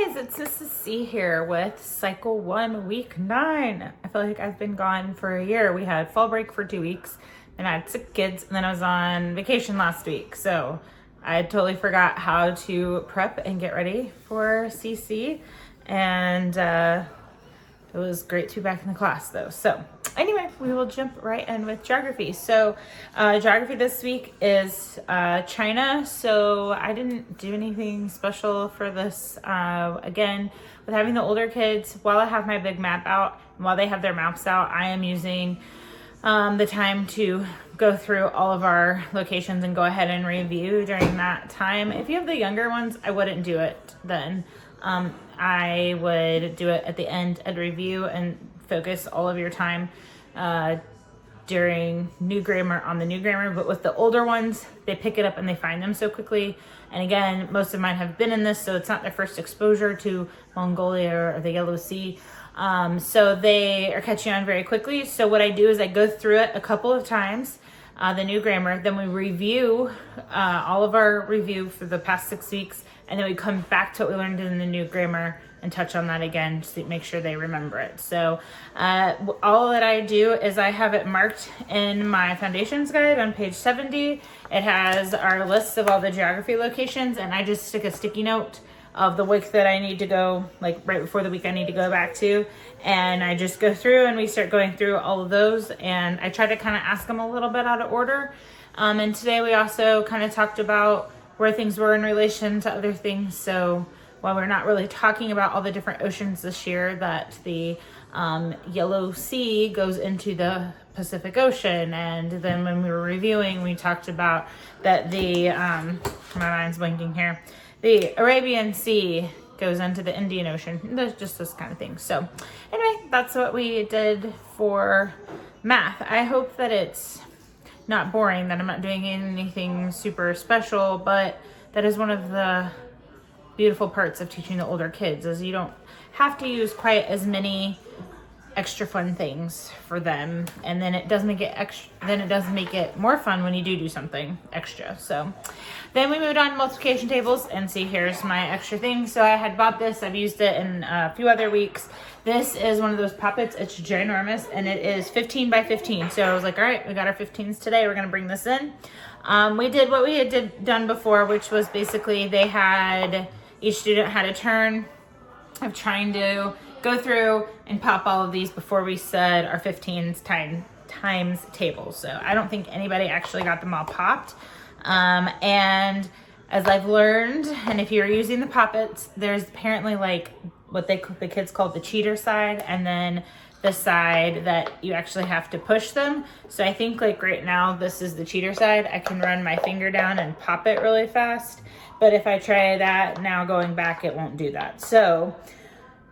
guys, it's Mrs. C here with Cycle 1, Week 9. I feel like I've been gone for a year. We had fall break for 2 weeks, and I had sick kids, and then I was on vacation last week. So I totally forgot how to prep and get ready for CC, and it was great to be back in the class though. So anyway, we will jump right in with geography. So geography this week is China. So I didn't do anything special for this. Again, with having the older kids, while I have my big map out, and while they have their maps out, I am using the time to go through all of our locations and go ahead and review during that time. If you have the younger ones, I wouldn't do it then. I would do it at the end at review and focus all of your time during new grammar on the new grammar. But with the older ones, they pick it up and they find them so quickly. And again, most of mine have been in this, so it's not their first exposure to Mongolia or the Yellow Sea. So they are catching on very quickly. So what I do is I go through it a couple of times, the new grammar, then we review all of our review for the past 6 weeks, and then we come back to what we learned in the new grammar and touch on that again to make sure they remember it. So all that I do is I have it marked in my foundations guide on page 70. It has our list of all the geography locations, and I just stick a sticky note of the week that I need to go, like right before the week I need to go back to. And I just go through and we start going through all of those. And I try to kind of ask them a little bit out of order. And today we also kind of talked about where things were in relation to other things. So while we're not really talking about all the different oceans this year, that the Yellow Sea goes into the Pacific Ocean. And then when we were reviewing, we talked about that the, my mind's blinking here, the Arabian Sea goes into the Indian Ocean. There's just this kind of thing. So anyway, that's what we did for math. I hope that it's not boring, that I'm not doing anything super special, but that is one of the beautiful parts of teaching the older kids, is you don't have to use quite as many extra fun things for them, and then it does make it more fun when you do something extra. So then we moved on to multiplication tables, and see, here's my extra thing. So I had bought this, I've used it in a few other weeks. This is one of those poppets. It's ginormous, and it is 15 by 15. So I was like, all right, we got our 15s today. We're gonna bring this in. We did what we had done before, which was basically each student had a turn of trying to go through and pop all of these before we said our 15s times tables. So I don't think anybody actually got them all popped. And as I've learned, and if you're using the poppets, there's apparently like what the kids call the cheater side, and then the side that you actually have to push them. So I think like right now, this is the cheater side. I can run my finger down and pop it really fast. But if I try that now going back, it won't do that. So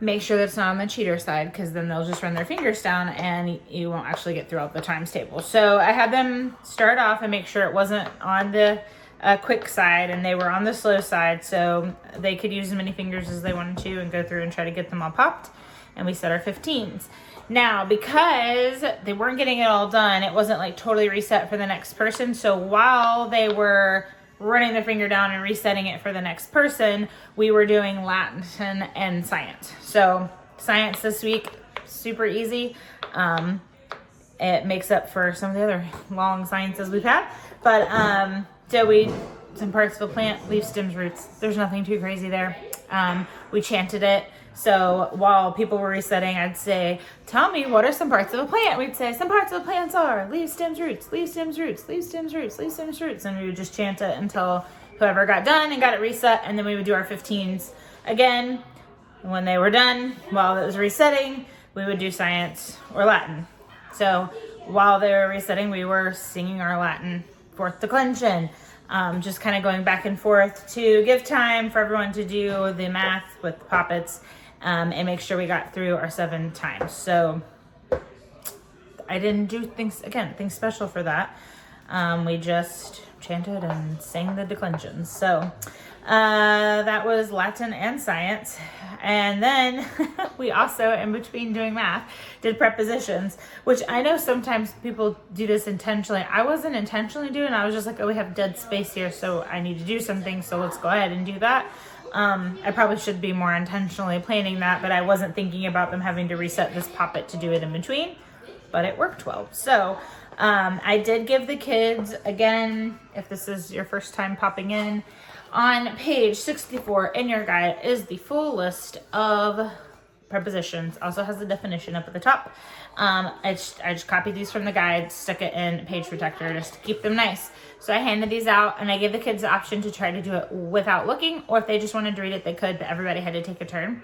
make sure that's not on the cheater side, because then they'll just run their fingers down and you won't actually get through all the times table. So I had them start off and make sure it wasn't on the quick side and they were on the slow side, so they could use as many fingers as they wanted to and go through and try to get them all popped. And we set our 15s. Now, because they weren't getting it all done, it wasn't like totally reset for the next person. So while they were running their finger down and resetting it for the next person, we were doing Latin and science. So science this week, super easy. It makes up for some of the other long sciences we've had. But so some parts of a plant, leaves, stems, roots. There's nothing too crazy there. We chanted it. So while people were resetting, I'd say, tell me, what are some parts of a plant? We'd say, some parts of the plants are leaves, stems, roots, leaves, stems, roots, leaves, stems, roots, leaves, stems, roots. And we would just chant it until whoever got done and got it reset. And then we would do our 15s again. When they were done, while it was resetting, we would do science or Latin. So while they were resetting, we were singing our Latin fourth declension. Just kind of going back and forth to give time for everyone to do the math with the poppets. And make sure we got through our 7 times. So I didn't do things special for that. We just chanted and sang the declensions. So that was Latin and science. And then we also, in between doing math, did prepositions, which I know sometimes people do this intentionally. I wasn't intentionally doing it. I was just like, oh, we have dead space here, so I need to do something, so let's go ahead and do that. I probably should be more intentionally planning that, but I wasn't thinking about them having to reset this poppet to do it in between, but it worked well. So I did give the kids, again, if this is your first time popping in, on page 64 in your guide is the full list of prepositions. Also has the definition up at the top. I just copied these from the guide, stuck it in page protector just to keep them nice. So I handed these out, and I gave the kids the option to try to do it without looking, or if they just wanted to read it, they could, but everybody had to take a turn.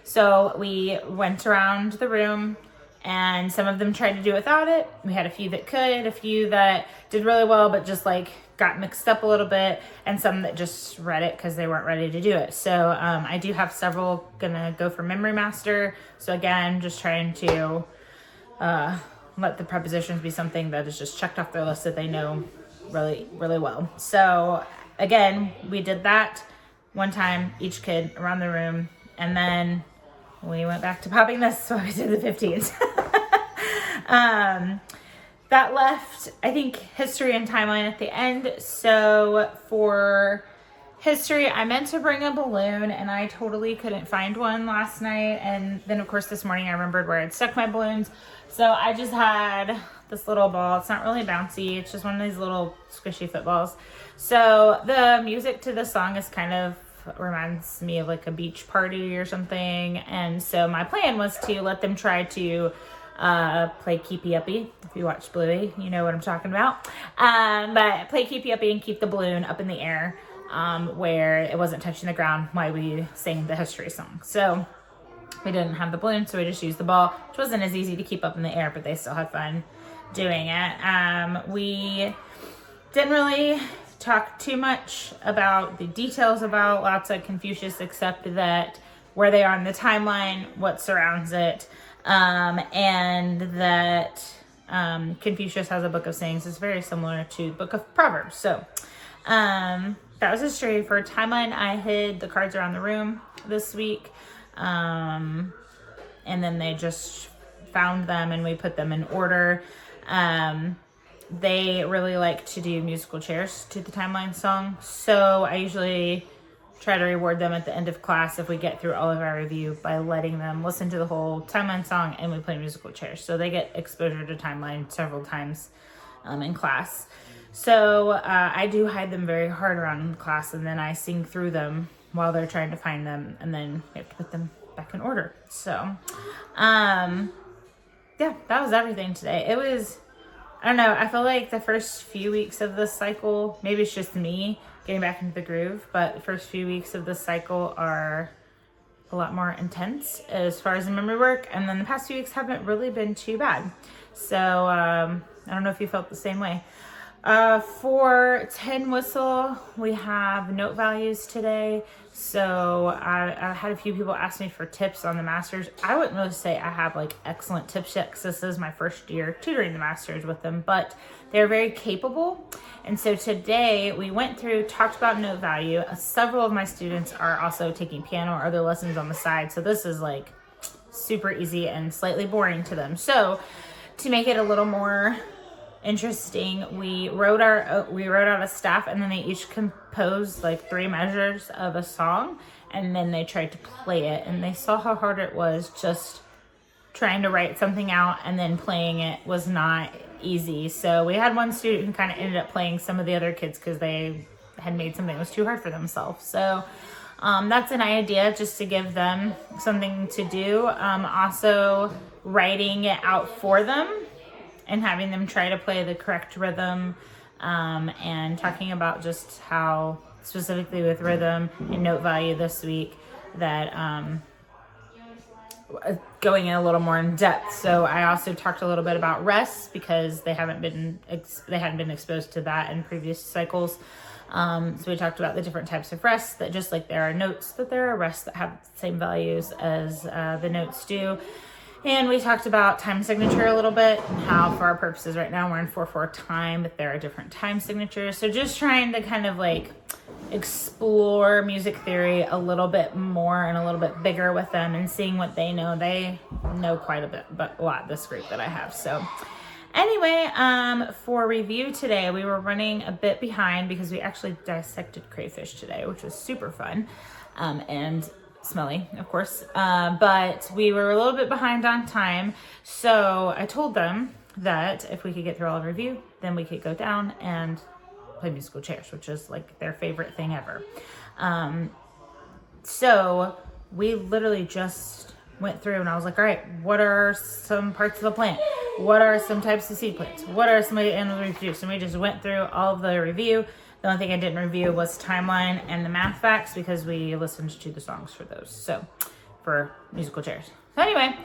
So we went around the room, and some of them tried to do without it. We had a few that could, a few that did really well, but just like got mixed up a little bit, and some that just read it because they weren't ready to do it. So I do have several gonna go for memory master. So again, just trying to let the prepositions be something that is just checked off their list that they know really, really well. So again, we did that one time, each kid around the room, and then we went back to popping this, so we did the 15s. That left, I think, history and timeline at the end. So for history, I meant to bring a balloon, and I totally couldn't find one last night. And then, of course, this morning I remembered where I'd stuck my balloons. So I just had this little ball. It's not really bouncy. It's just one of these little squishy footballs. So the music to the song is kind of reminds me of like a beach party or something. And so my plan was to let them try to play Keepy Uppy. If you watch Bluey, you know what I'm talking about. But play Keepy Uppy and keep the balloon up in the air where it wasn't touching the ground while we sang the history song. So we didn't have the balloon, so we just used the ball, which wasn't as easy to keep up in the air, but they still had fun doing it. We didn't really talk too much about the details about Lao-Tzu Confucius, except that where they are in the timeline, what surrounds it, and that Confucius has a book of sayings that's very similar to the book of Proverbs. So that was history. For timeline, I hid the cards around the room this week, and then they just found them and we put them in order. They really like to do musical chairs to the timeline song, so I usually try to reward them at the end of class if we get through all of our review by letting them listen to the whole timeline song and we play musical chairs. So they get exposure to timeline several times in class. So I do hide them very hard around class, and then I sing through them while they're trying to find them, and then we have to put them back in order. So yeah, that was everything today. It was, I don't know, I feel like the first few weeks of this cycle, maybe it's just me getting back into the groove, but the first few weeks of this cycle are a lot more intense as far as the memory work, and then the past few weeks haven't really been too bad. So I don't know if you felt the same way. For tin whistle, we have note values today. So I had a few people ask me for tips on the masters. I wouldn't really say I have like excellent tips yet, because this is my first year tutoring the masters with them, but they're very capable. And so today we went through, talked about note value. Several of my students are also taking piano or other lessons on the side. So this is like super easy and slightly boring to them. So to make it a little more interesting, we wrote out a staff, and then they each composed like 3 measures of a song, and then they tried to play it, and they saw how hard it was. Just trying to write something out and then playing it was not easy. So we had one student who kind of ended up playing some of the other kids because they had made something that was too hard for themselves. So that's an idea, just to give them something to do. Also writing it out for them and having them try to play the correct rhythm, and talking about just how, specifically with rhythm and note value this week, that going in a little more in depth. So I also talked a little bit about rest, because they hadn't been exposed to that in previous cycles. So we talked about the different types of rests, that just like there are notes, that there are rests that have the same values as the notes do. And we talked about time signature a little bit, and how for our purposes right now we're in 4/4 time, but there are different time signatures. So just trying to kind of like explore music theory a little bit more and a little bit bigger with them, and seeing what they know. They know quite a bit, but a lot, this group that I have. So anyway, for review today, we were running a bit behind because we actually dissected crayfish today, which was super fun. and smelly, of course. But we were a little bit behind on time. So I told them that if we could get through all of review, then we could go down and play musical chairs, which is like their favorite thing ever. So we literally just went through and I was like, all right, what are some parts of the plant? What are some types of seed plants? What are some of the animals we produce? And we just went through all of the review. The only thing I didn't review was timeline and the math facts because we listened to the songs for those. So for musical chairs. So anyway,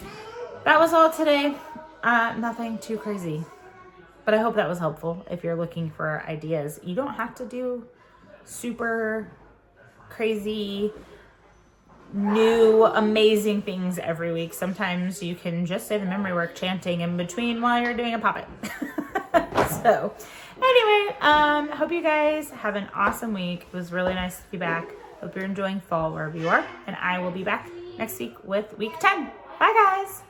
that was all today. Nothing too crazy, but I hope that was helpful. If you're looking for ideas, you don't have to do super crazy, new, amazing things every week. Sometimes you can just say the memory work chanting in between while you're doing a poppet. So anyway, hope you guys have an awesome week. It was really nice to be back. Hope you're enjoying fall wherever you are. And I will be back next week with week 10. Bye guys.